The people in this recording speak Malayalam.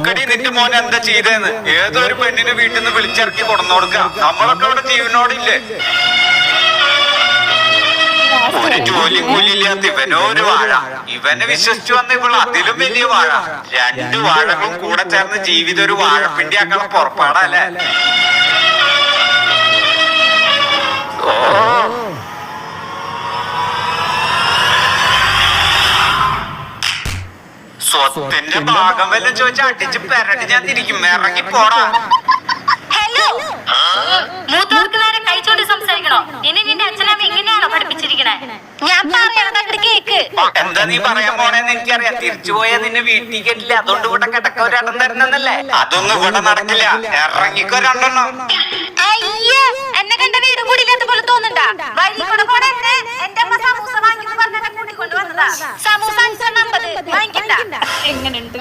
നോക്കടി നിന്റെ മോൻ എന്താ ചെയ്തേന്ന്. ഏതൊരു പെണ്ണിനെ വീട്ടിൽ നിന്ന് വിളിച്ചിറക്കി കൊണ്ടു കൊടുക്കാം. നമ്മളൊക്കെ അവിടെ ജീവനോടില്ലേ? ഒരു ജോലി കൂലിയില്ലാത്ത ഇവനോ ഒരു വാഴ. ഇവനെ വിശ്വസിച്ചു വന്ന ഇവള് അതിലും വലിയ വാഴ. രണ്ടു വാഴകളും കൂടെ ചേർന്ന് ജീവിതം ഒരു വാഴപ്പിണ്ടി ആക്കണം പുറപ്പാടല്ലേ? സ്വത്തിന്റെ ഭാഗം വല്ലതും ചോദിച്ചാൽ അടിച്ച് പെരട്ടി ഞാൻ തിരിക്കും. ഇറങ്ങി പോടാ. ഹലോ, മൂത്തവർക്ക് നേരെ കഴിച്ചോണ്ട് സംസാരിക്കണോ? ഇനി നിന്റെ അച്ഛനമ്മ ഇങ്ങനെയാണോ പഠിപ്പിച്ചിരിക്കണേ? ഞാൻ പറയണത് കേക്ക്. എന്താ നീ പറയാൻ പോണേന്ന് എനിക്കറിയാം. തിരിച്ചുപോയാൽ നിന്നെ വീട്ടിൽ കേട്ടില്ല. അതുകൊണ്ട് ഇവിടെ കിടക്ക ഒരെണ്ണം തരുന്നല്ലേ? അതൊന്നും ഇവിടെ നടക്കില്ല. ഇറങ്ങിക്കോ രണ്ടെണ്ണം. അയ്യേ, എന്നെ കണ്ട വീടും കൂടി ഇല്ലാത്ത പോലെ തോന്നുന്നുണ്ടാ? വഴി കൂടെ പോടെ എന്റെ അമ്മ സമൂസ വാങ്ങിക്കുന്നു പറഞ്ഞ കൂട്ടിക്കൊണ്ട് വന്നതാ. സമൂസ 50 വാങ്ങിക്കണ്ട. എങ്ങനെയുണ്ട്?